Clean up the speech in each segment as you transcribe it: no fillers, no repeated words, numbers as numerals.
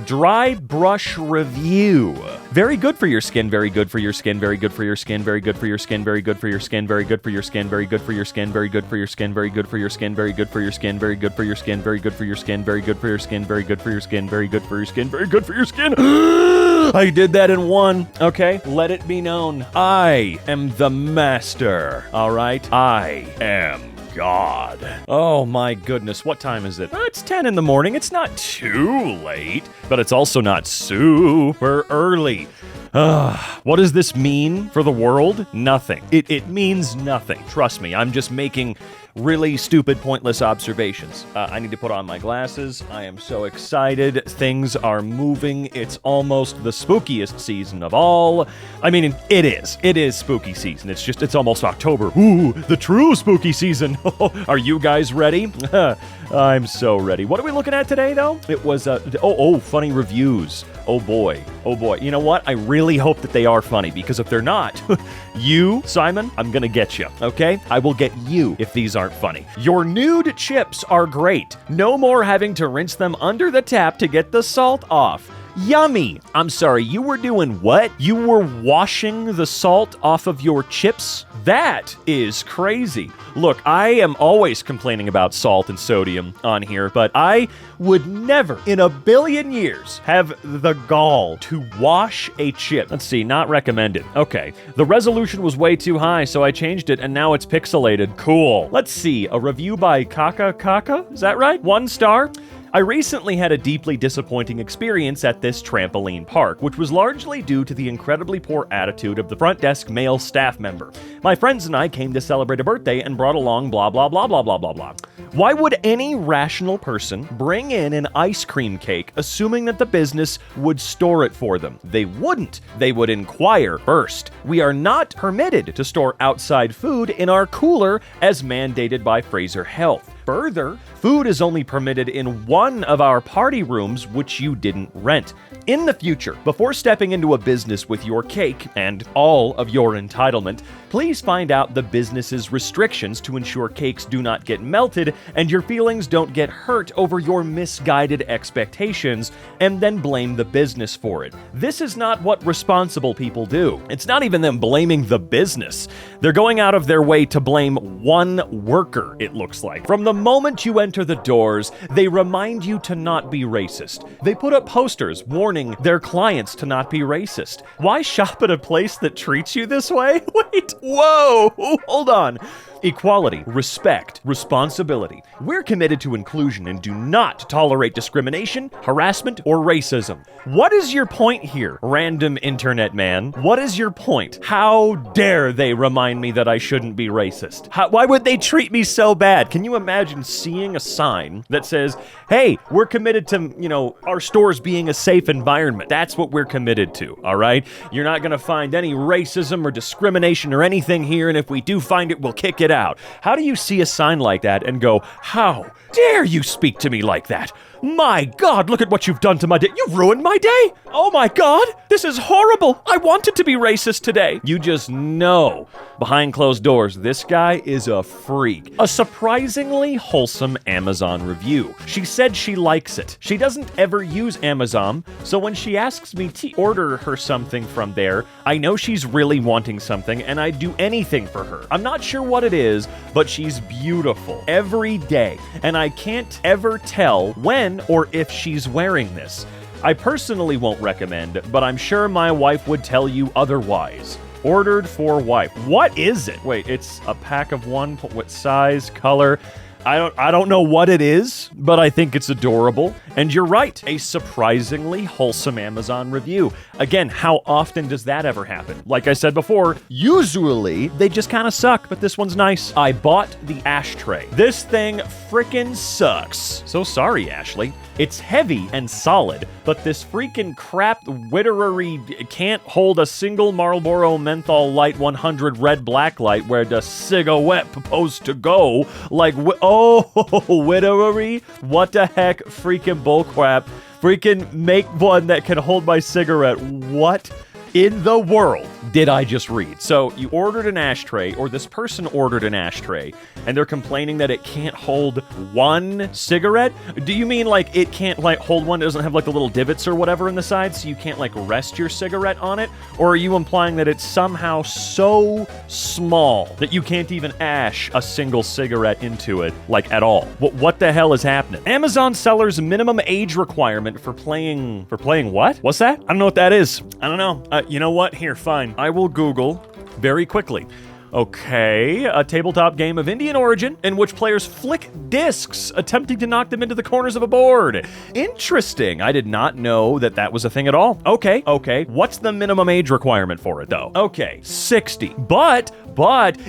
dry brush review. Very good for your skin, very good for your skin, very good for your skin, very good for your skin, very good for your skin, very good for your skin, very good for your skin, very good for your skin, very good for your skin, very good for your skin, very good for your skin, very good for your skin, very good for your skin, very good for your skin, very good for your skin, very good for your skin. I did that in one. Okay, let it be known. I am the master. All right, I am God. Oh my goodness, what time is it? It's 10 in the morning. It's not too late, but it's also not super early. What does this mean for the world? Nothing. It means nothing. Trust me, I'm just making really stupid, pointless observations. I need to put on my glasses. I am so excited. Things are moving. It's almost the spookiest season of all. I mean, it is. It is spooky season. It's almost October. Ooh, the true spooky season. Are you guys ready? I'm so ready. What are we looking at today, though? It was, funny reviews. Oh boy. You know what? I really hope that they are funny, because if they're not, you, Simon, I'm gonna get you, okay? I will get you if these aren't funny. Your nude chips are great. No more having to rinse them under the tap to get the salt off. Yummy! I'm sorry, you were doing what? You were washing the salt off of your chips? That is crazy. Look, I am always complaining about salt and sodium on here, but I would never in a billion years have the gall to wash a chip. Let's see, not recommended. Okay, the resolution was way too high, so I changed it, and now it's pixelated. Cool. Let's see, a review by Kaka? Is that right? 1 star? I recently had a deeply disappointing experience at this trampoline park, which was largely due to the incredibly poor attitude of the front desk male staff member. My friends and I came to celebrate a birthday and brought along blah blah blah blah blah blah blah. Why would any rational person bring in an ice cream cake assuming that the business would store it for them? They wouldn't. They would inquire first. We are not permitted to store outside food in our cooler as mandated by Fraser Health. Further, food is only permitted in one of our party rooms, which you didn't rent. In the future, before stepping into a business with your cake and all of your entitlement, please find out the business's restrictions to ensure cakes do not get melted and your feelings don't get hurt over your misguided expectations, and then blame the business for it. This is not what responsible people do. It's not even them blaming the business. They're going out of their way to blame one worker, it looks like. From the moment you enter the doors, they remind you to not be racist. They put up posters warning their clients to not be racist. Why shop at a place that treats you this way? Wait, whoa, hold on. Equality, respect, responsibility. We're committed to inclusion and do not tolerate discrimination, harassment, or racism. What is your point here, random internet man? What is your point? How dare they remind me that I shouldn't be racist? Why would they treat me so bad? Can you imagine seeing a sign that says, hey, we're committed to, our stores being a safe environment. That's what we're committed to, all right? You're not gonna find any racism or discrimination or anything here, and if we do find it, we'll kick it out. How do you see a sign like that and go, how dare you speak to me like that? My God, look at what you've done to my day. You've ruined my day. Oh my God, this is horrible. I wanted to be racist today. You just know behind closed doors, this guy is a freak. A surprisingly wholesome Amazon review. She said she likes it. She doesn't ever use Amazon, so when she asks me to order her something from there, I know she's really wanting something and I'd do anything for her. I'm not sure what it is, but she's beautiful every day, and I can't ever tell when or if she's wearing this. I personally won't recommend, but I'm sure my wife would tell you otherwise. Ordered for wife. What is it? Wait, it's a pack of one. What size, color? I don't know what it is, but I think it's adorable. And you're right, a surprisingly wholesome Amazon review. Again, how often does that ever happen? Like I said before, usually they just kind of suck, but this one's nice. I bought the ashtray. This thing frickin' sucks. So sorry, Ashley. It's heavy and solid, but this freaking crap Wittery can't hold a single Marlboro Menthol Light 100 red black light where the cigarette supposed to go. Like, Wittery? What the heck? Freaking bullcrap. Freaking make one that can hold my cigarette. What? in the world did I just read? So you ordered an ashtray, or this person ordered an ashtray, and they're complaining that it can't hold one cigarette? Do you mean like it can't like hold one, it doesn't have like the little divots or whatever in the sides, so you can't like rest your cigarette on it? Or are you implying that it's somehow so small that you can't even ash a single cigarette into it, like at all? What the hell is happening? Amazon sellers minimum age requirement for playing what? What's that? I don't know what that is. I don't know. You know what? Here, fine. I will Google very quickly. Okay, a tabletop game of Indian origin in which players flick discs, attempting to knock them into the corners of a board. Interesting. I did not know that that was a thing at all. Okay. What's the minimum age requirement for it, though? Okay, 60. But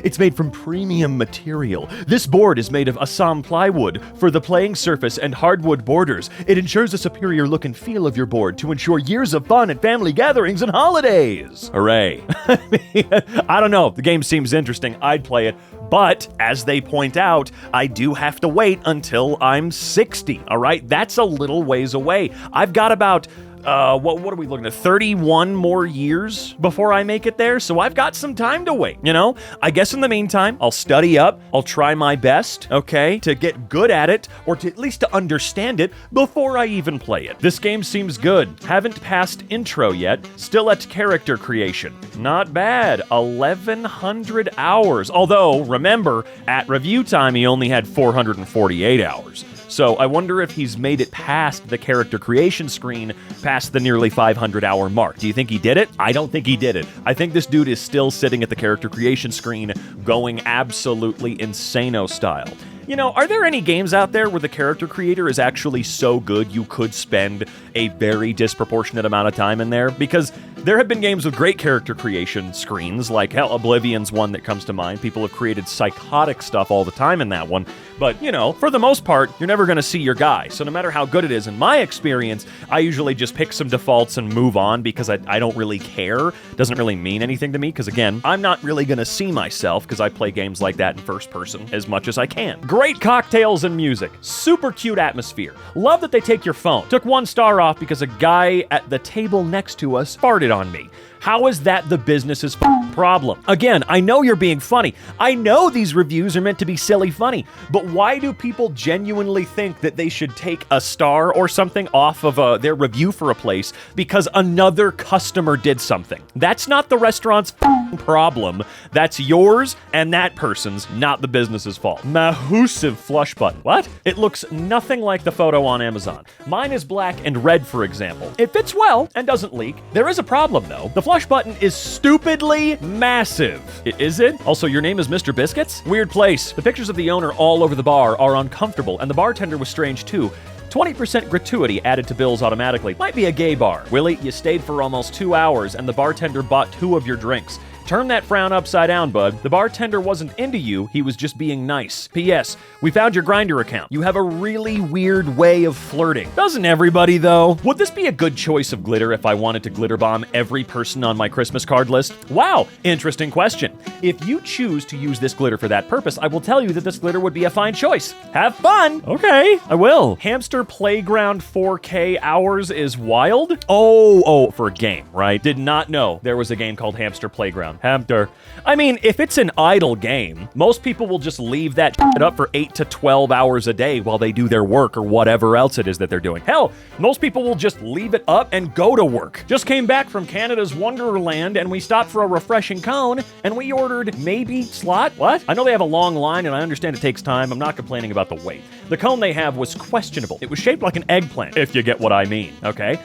it's made from premium material. This board is made of Assam plywood for the playing surface and hardwood borders. It ensures a superior look and feel of your board to ensure years of fun at family gatherings and holidays. Hooray. I don't know. The game seems interesting. I'd play it. But, as they point out, I do have to wait until I'm 60, all right? That's a little ways away. I've got about... what are we looking at? 31 more years before I make it there, so I've got some time to wait, you know? I guess in the meantime, I'll study up, I'll try my best, okay, to get good at it, or to at least to understand it before I even play it. This game seems good. Haven't passed intro yet, still at character creation. Not bad, 1,100 hours. Although, remember, at review time, he only had 448 hours. So I wonder if he's made it past the character creation screen, past the nearly 500-hour mark. Do you think he did it? I don't think he did it. I think this dude is still sitting at the character creation screen going absolutely insano style. You know, are there any games out there where the character creator is actually so good you could spend a very disproportionate amount of time in there? Because there have been games with great character creation screens, like hell, Oblivion's one that comes to mind. People have created psychotic stuff all the time in that one. But, you know, for the most part, you're never going to see your guy. So no matter how good it is, in my experience, I usually just pick some defaults and move on because I don't really care. It doesn't really mean anything to me because, again, I'm not really going to see myself because I play games like that in first person as much as I can. Great cocktails and music. Super cute atmosphere. Love that they take your phone. Took 1 star off because a guy at the table next to us farted on me. How is that the business's problem? Again, I know you're being funny. I know these reviews are meant to be silly funny, but why do people genuinely think that they should take a star or something off of their review for a place because another customer did something? That's not the restaurant's problem. That's yours and that person's, not the business's fault. Massive flush button. What? It looks nothing like the photo on Amazon. Mine is black and red, for example. It fits well and doesn't leak. There is a problem, though. The flush button is stupidly massive. Is it? Also, your name is Mr. Biscuits? Weird place. The pictures of the owner all over the bar are uncomfortable, and the bartender was strange too. 20% gratuity added to bills automatically. Might be a gay bar. Willie, you stayed for almost 2 hours, and the bartender bought 2 of your drinks. Turn that frown upside down, bud. The bartender wasn't into you, he was just being nice. P.S. We found your Grindr account. You have a really weird way of flirting. Doesn't everybody, though? Would this be a good choice of glitter if I wanted to glitter bomb every person on my Christmas card list? Wow, interesting question. If you choose to use this glitter for that purpose, I will tell you that this glitter would be a fine choice. Have fun! Okay, I will. Hamster Playground 4K hours is wild? Oh, for a game, right? Did not know there was a game called Hamster Playground. Hamster. I mean, if it's an idle game, most people will just leave that shit up for 8 to 12 hours a day while they do their work or whatever else it is that they're doing. Hell, most people will just leave it up and go to work. Just came back from Canada's Wonderland and we stopped for a refreshing cone and we ordered maybe slot. What? I know they have a long line and I understand it takes time. I'm not complaining about the wait. The cone they have was questionable. It was shaped like an eggplant, if you get what I mean, okay?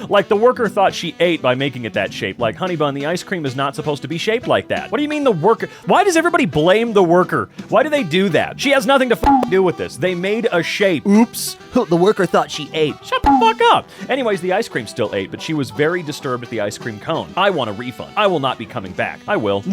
Like the worker thought she ate by making it that shape. Like, honey bun, the ice cream is not supposed to be shaped like that. What do you mean the worker? Why does everybody blame the worker? Why do they do that? She has nothing to do with this. They made a shape. Oops. The worker thought she ate. Shut the fuck up. Anyways, the ice cream still ate, but she was very disturbed at the ice cream cone. I want a refund. I will not be coming back. I will.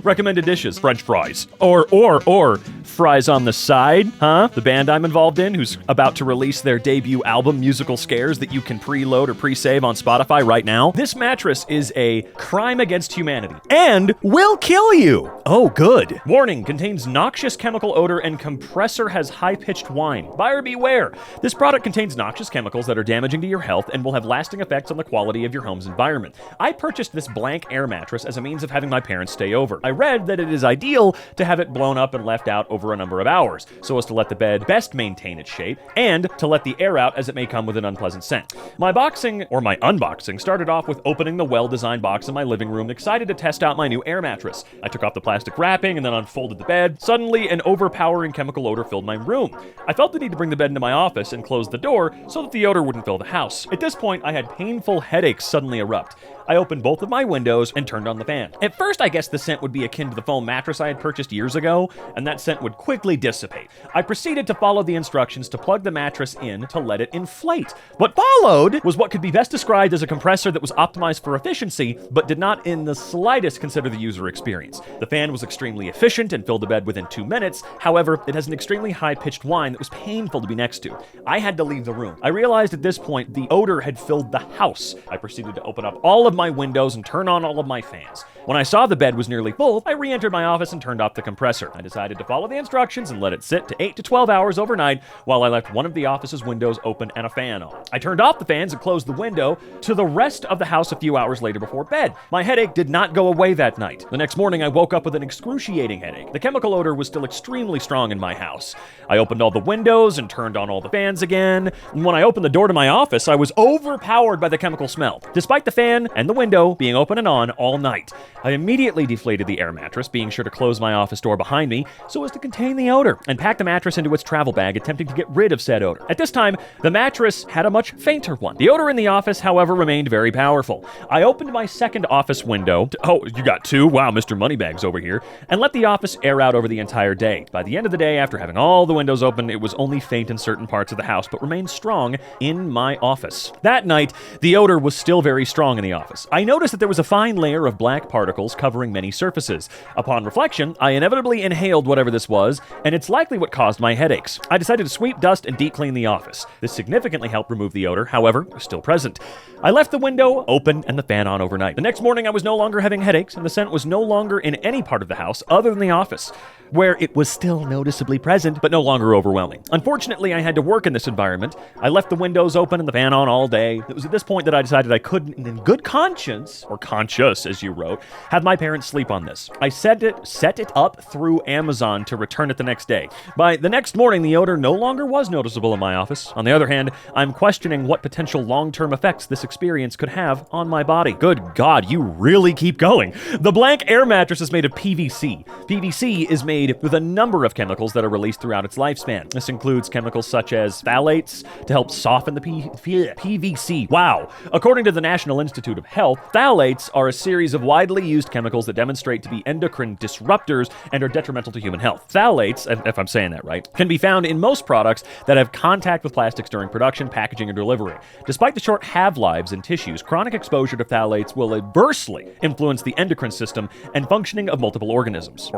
Recommended dishes. French fries. Or fries on the side, huh? The band I'm involved in, who's about to release their debut album, Musical Scares, that you can preload or pre-save on Spotify right now. This mattress is a a crime against humanity and will kill you. Oh, good. Warning, contains noxious chemical odor and compressor has high-pitched whine. Buyer beware. This product contains noxious chemicals that are damaging to your health and will have lasting effects on the quality of your home's environment. I purchased this blank air mattress as a means of having my parents stay over. I read that it is ideal to have it blown up and left out over a number of hours, so as to let the bed best maintain its shape and to let the air out as it may come with an unpleasant scent. My unboxing started off with opening the well-designed box in my living room, excited to test out my new air mattress. I took off the plastic wrapping and then unfolded the bed. Suddenly, an overpowering chemical odor filled my room. I felt the need to bring the bed into my office and close the door so that the odor wouldn't fill the house. At this point, I had painful headaches suddenly erupt. I opened both of my windows and turned on the fan. At first, I guess the scent would be akin to the foam mattress I had purchased years ago, and that scent would quickly dissipate. I proceeded to follow the instructions to plug the mattress in to let it inflate. What followed was what could be best described as a compressor that was optimized for efficiency, but did not in the slightest consider the user experience. The fan was extremely efficient and filled the bed within 2 minutes. However, it has an extremely high-pitched whine that was painful to be next to. I had to leave the room. I realized at this point the odor had filled the house. I proceeded to open up all of my windows and turn on all of my fans. When I saw the bed was nearly full, I re-entered my office and turned off the compressor. I decided to follow the instructions and let it sit to 8 to 12 hours overnight while I left one of the office's windows open and a fan on. I turned off the fans and closed the window to the rest of the house a few hours later before bed. My headache did not go away that night. The next morning, I woke up with an excruciating headache. The chemical odor was still extremely strong in my house. I opened all the windows and turned on all the fans again. And when I opened the door to my office, I was overpowered by the chemical smell. Despite the fan and the window being open and on all night, I immediately deflated the air mattress, being sure to close my office door behind me so as to contain the odor, and packed the mattress into its travel bag, attempting to get rid of said odor. At this time, the mattress had a much fainter one. The odor in the office, however, remained very powerful. I opened my second office window. Oh, you got two? Wow, Mr. Moneybags over here. And let the office air out over the entire day. By the end of the day, after having all the windows open, it was only faint in certain parts of the house, but remained strong in my office. That night, the odor was still very strong in the office. I noticed that there was a fine layer of black particles covering many surfaces. Upon reflection, I inevitably inhaled whatever this was, and it's likely what caused my headaches. I decided to sweep dust and deep clean the office. This significantly helped remove the odor, however, it was still present. I left the window open and the fan on overnight. The next morning, I was no longer having headaches, and the scent was no longer in any part of the house other than the office, where it was still noticeably present, but no longer overwhelming. Unfortunately, I had to work in this environment. I left the windows open and the fan on all day. It was at this point that I decided I couldn't, in good conscience, or conscious as you wrote, have my parents sleep on this. I set it up through Amazon to return it the next day. By the next morning, the odor no longer was noticeable in my office. On the other hand, I'm questioning what potential long-term effects this experience could have on my body. Good God, you really keep going. The blank air mattress is made of PVC. PVC is made with a number of chemicals that are released throughout its lifespan. This includes chemicals such as phthalates to help soften the PVC. Wow. According to the National Institute of Health, phthalates are a series of widely used chemicals that demonstrate to be endocrine disruptors and are detrimental to human health. Phthalates, if I'm saying that right, can be found in most products that have contact with plastics during production, packaging, and delivery. Despite the short half-lives in tissues, chronic exposure to phthalates will adversely influence the endocrine system and functioning of multiple organisms.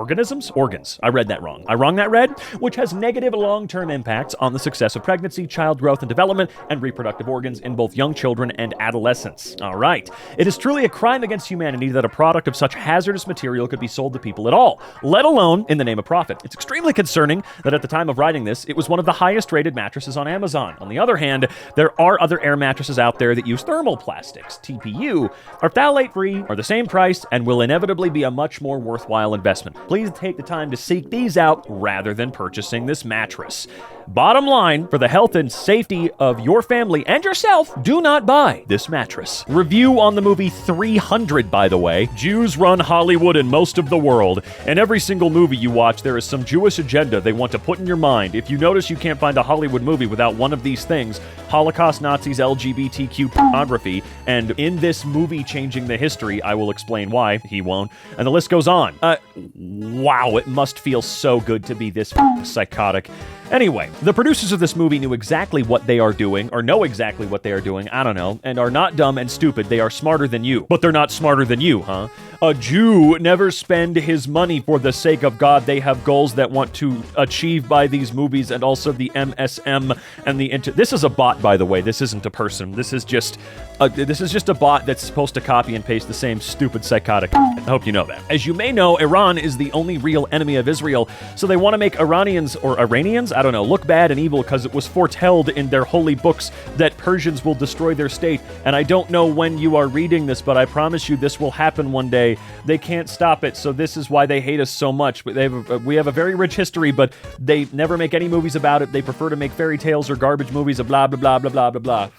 Organs. I read that wrong. I wrong that read? Which has negative long-term impacts on the success of pregnancy, child growth and development, and reproductive organs in both young children and adolescents. All right. It is truly a crime against humanity that a product of such hazardous material could be sold to people at all, let alone in the name of profit. It's extremely concerning that at the time of writing this, it was one of the highest rated mattresses on Amazon. On the other hand, there are other air mattresses out there that use thermoplastics, TPU, are phthalate-free, are the same price, and will inevitably be a much more worthwhile investment. Please take the time to seek these out rather than purchasing this mattress. Bottom line, for the health and safety of your family and yourself, do not buy this mattress. Review on the movie 300, by the way. Jews run Hollywood and most of the world. In every single movie you watch, there is some Jewish agenda they want to put in your mind. If you notice you can't find a Hollywood movie without one of these things, Holocaust, Nazis, LGBTQ pornography, and in this movie changing the history, I will explain why, he won't, and the list goes on. Wow, it must feel so good to be this psychotic. Anyway, the producers of this movie knew exactly what they are doing, or know exactly what they are doing, I don't know, and are not dumb and stupid. They are smarter than you. But they're not smarter than you, huh? A Jew never spend his money for the sake of God. They have goals that want to achieve by these movies, and also the MSM and the... This is a bot, by the way. This isn't a person. This is just This is just a bot that's supposed to copy and paste the same stupid psychotic. I hope you know that. As you may know, Iran is the only real enemy of Israel, so they want to make Iranians, or Iranians, I don't know, look bad and evil because it was foretold in their holy books that Persians will destroy their state. And I don't know when you are reading this, but I promise you this will happen one day. They can't stop it, so this is why they hate us so much. We have a very rich history, but they never make any movies about it. They prefer to make fairy tales or garbage movies of blah, blah, blah, blah, blah, blah, blah.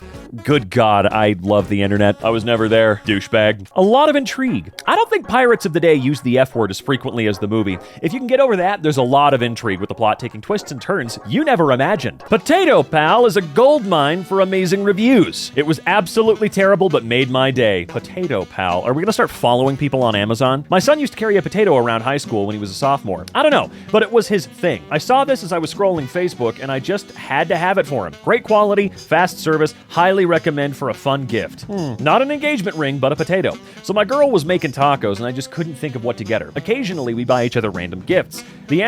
Good God, I love the internet. I was never there, douchebag. A lot of intrigue. I don't think pirates of the day use the F word as frequently as the movie. If you can get over that, there's a lot of intrigue with the plot taking twists and turns you never imagined. Potato Pal is a goldmine for amazing reviews. It was absolutely terrible, but made my day. Potato Pal. Are we gonna start following people on Amazon? My son used to carry a potato around high school when he was a sophomore. I don't know, but it was his thing. I saw this as I was scrolling Facebook, and I just had to have it for him. Great quality, fast service, highly recommend for a fun gift. Not an engagement ring, but a potato. So my girl was making tacos, and I just couldn't think of what to get her. Occasionally, we buy each other random gifts. Then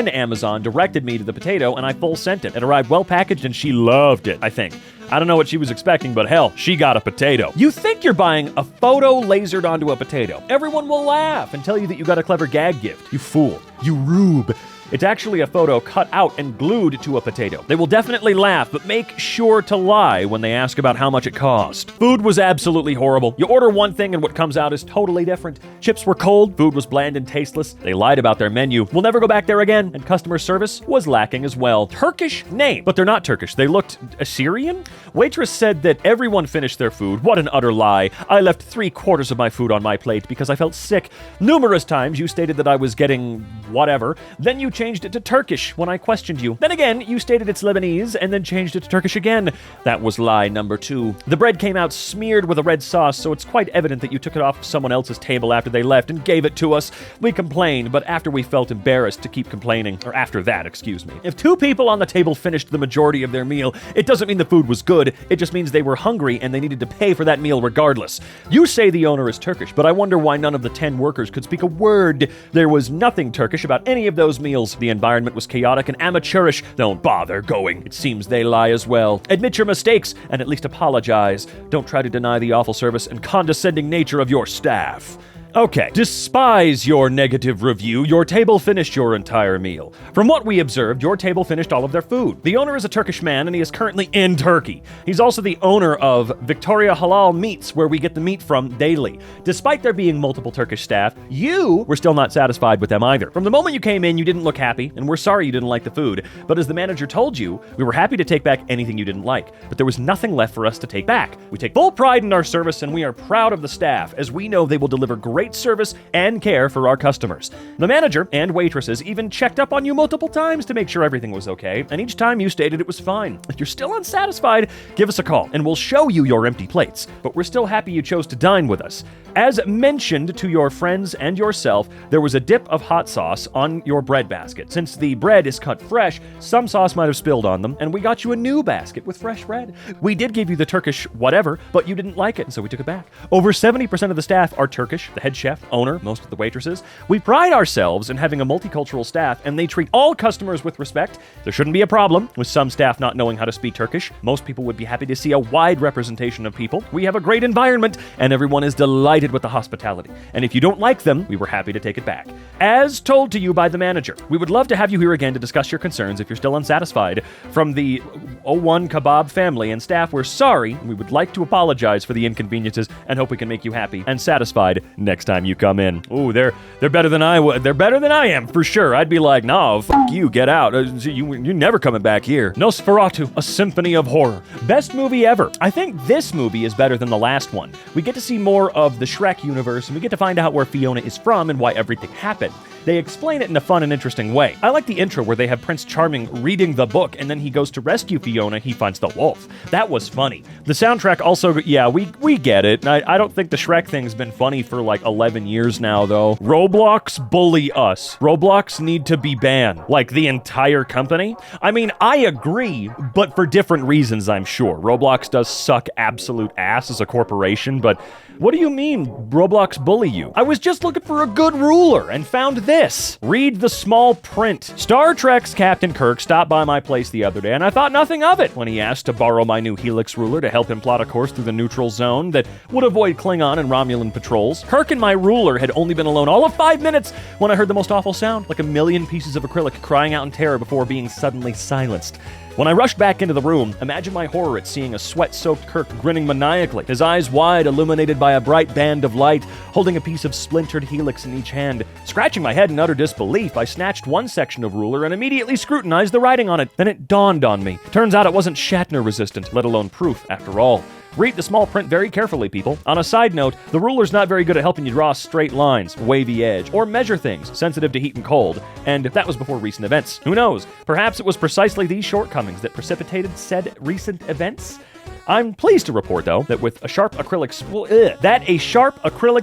Amazon directed me to the potato, and I full sent it. It arrived well packaged, and she loved it, I think. I don't know what she was expecting, but hell, she got a potato. You think you're buying a photo lasered onto a potato. Everyone will laugh and tell you that you got a clever gag gift. You fool. You rube. It's actually a photo cut out and glued to a potato. They will definitely laugh, but make sure to lie when they ask about how much it cost. Food was absolutely horrible. You order one thing and what comes out is totally different. Chips were cold, food was bland and tasteless. They lied about their menu. We'll never go back there again, and customer service was lacking as well. Turkish name, but they're not Turkish. They looked Assyrian? Waitress said that everyone finished their food. What an utter lie. I left 3/4 of my food on my plate because I felt sick. Numerous times you stated that I was getting whatever. Then you changed it to Turkish when I questioned you. Then again, you stated it's Lebanese and then changed it to Turkish again. That was lie number 2. The bread came out smeared with a red sauce, so it's quite evident that you took it off someone else's table after they left and gave it to us. We complained, but after we felt embarrassed to keep complaining. Or after that, excuse me. If 2 people on the table finished the majority of their meal, it doesn't mean the food was good. It just means they were hungry and they needed to pay for that meal regardless. You say the owner is Turkish, but I wonder why none of the 10 workers could speak a word. There was nothing Turkish about any of those meals. The environment was chaotic and amateurish. Don't bother going. It seems they lie as well. Admit your mistakes and at least apologize. Don't try to deny the awful service and condescending nature of your staff. Okay, despise your negative review. Your table finished your entire meal. From what we observed, your table finished all of their food. The owner is a Turkish man, and he is currently in Turkey. He's also the owner of Victoria Halal Meats, where we get the meat from daily. Despite there being multiple Turkish staff, you were still not satisfied with them either. From the moment you came in, you didn't look happy, and we're sorry you didn't like the food. But as the manager told you, we were happy to take back anything you didn't like. But there was nothing left for us to take back. We take full pride in our service, and we are proud of the staff, as we know they will deliver great service and care for our customers. The manager and waitresses even checked up on you multiple times to make sure everything was okay, and each time you stated it was fine. If you're still unsatisfied, give us a call, and we'll show you your empty plates. But we're still happy you chose to dine with us. As mentioned to your friends and yourself, there was a dip of hot sauce on your bread basket. Since the bread is cut fresh, some sauce might have spilled on them, and we got you a new basket with fresh bread. We did give you the Turkish whatever, but you didn't like it, so we took it back. Over 70% of the staff are Turkish, the head chef, owner, most of the waitresses. We pride ourselves in having a multicultural staff, and they treat all customers with respect. There shouldn't be a problem with some staff not knowing how to speak Turkish. Most people would be happy to see a wide representation of people. We have a great environment, and everyone is delighted with the hospitality. And if you don't like them, we were happy to take it back. As told to you by the manager, we would love to have you here again to discuss your concerns if you're still unsatisfied. From the 01 Kebab family and staff, we're sorry. We would like to apologize for the inconveniences and hope we can make you happy and satisfied next time you come in. Ooh, they're better than I would. They're better than I am, for sure. I'd be like, no, fuck you, get out. You're never coming back here. Nosferatu, a symphony of horror. Best movie ever. I think this movie is better than the last one. We get to see more of the Shrek universe, and we get to find out where Fiona is from and why everything happened. They explain it in a fun and interesting way. I like the intro where they have Prince Charming reading the book, and then he goes to rescue Fiona. He finds the wolf. That was funny. The soundtrack also, yeah, we get it. I don't think the Shrek thing's been funny for like 11 years now, though. Roblox bully us. Roblox need to be banned. Like the entire company? I mean, I agree, but for different reasons, I'm sure. Roblox does suck absolute ass as a corporation, but what do you mean Roblox bully you? I was just looking for a good ruler and found this? Read the small print. Star Trek's Captain Kirk stopped by my place the other day, and I thought nothing of it when he asked to borrow my new Helix ruler to help him plot a course through the neutral zone that would avoid Klingon and Romulan patrols. Kirk and my ruler had only been alone all of 5 minutes when I heard the most awful sound, like a million pieces of acrylic crying out in terror before being suddenly silenced. When I rushed back into the room, imagine my horror at seeing a sweat-soaked Kirk grinning maniacally, his eyes wide, illuminated by a bright band of light, holding a piece of splintered helix in each hand. Scratching my head in utter disbelief, I snatched one section of ruler and immediately scrutinized the writing on it. Then it dawned on me. Turns out it wasn't Shatner-resistant, let alone proof, after all. Read the small print very carefully, people. On a side note, the ruler's not very good at helping you draw straight lines, wavy edge, or measure things sensitive to heat and cold, and that was before recent events. Who knows? Perhaps it was precisely these shortcomings that precipitated said recent events? I'm pleased to report, though, that a sharp acrylic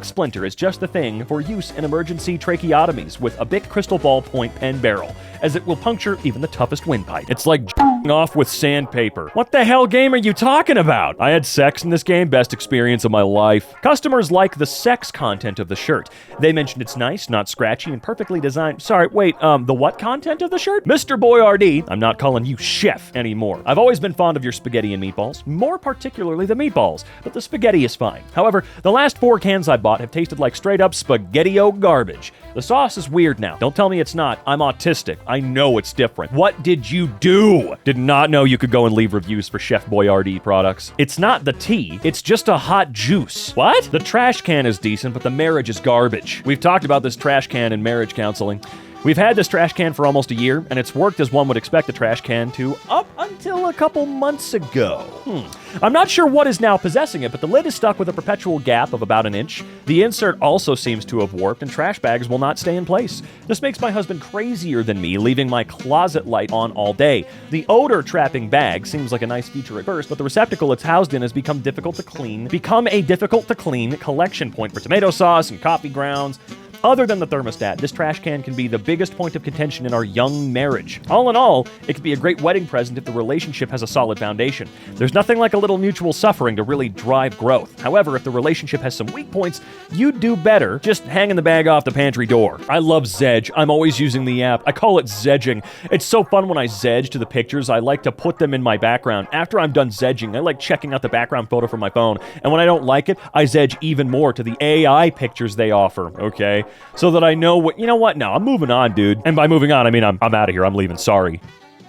splinter is just the thing for use in emergency tracheotomies with a Bic crystal ball point pen barrel, as it will puncture even the toughest windpipe. It's like off with sandpaper. What the hell game are you talking about? I had sex in this game, best experience of my life. Customers like the sex content of the shirt. They mentioned it's nice, not scratchy, and perfectly designed. Sorry, wait, the what content of the shirt? Mr. Boyardee, I'm not calling you chef anymore. I've always been fond of your spaghetti and meatballs, more particularly the meatballs, but the spaghetti is fine. However, the last 4 cans I bought have tasted like straight up spaghetti-o garbage. The sauce is weird now. Don't tell me it's not. I'm autistic. I know it's different. What did you do? Did not know you could go and leave reviews for Chef Boyardee products. It's not the tea. It's just a hot juice. What? The trash can is decent, but the marriage is garbage. We've talked about this trash can in marriage counseling. We've had this trash can for almost a year, and it's worked as one would expect a trash can to up until a couple months ago. I'm not sure what is now possessing it, but the lid is stuck with a perpetual gap of about an inch. The insert also seems to have warped, and trash bags will not stay in place. This makes my husband crazier than me, leaving my closet light on all day. The odor-trapping bag seems like a nice feature at first, but the receptacle it's housed in has become a difficult to clean collection point for tomato sauce and coffee grounds. Other than the thermostat, this trash can can be the biggest point of contention in our young marriage. All in all, it could be a great wedding present if the relationship has a solid foundation. There's nothing like a little mutual suffering to really drive growth. However, if the relationship has some weak points, you'd do better just hanging the bag off the pantry door. I love Zedge. I'm always using the app. I call it Zedging. It's so fun when I Zedge to the pictures. I like to put them in my background. After I'm done Zedging, I like checking out the background photo from my phone. And when I don't like it, I Zedge even more to the AI pictures they offer, okay? So that I know what, you know what? No, I'm moving on, dude. And by moving on, I mean I'm out of here. I'm leaving. Sorry.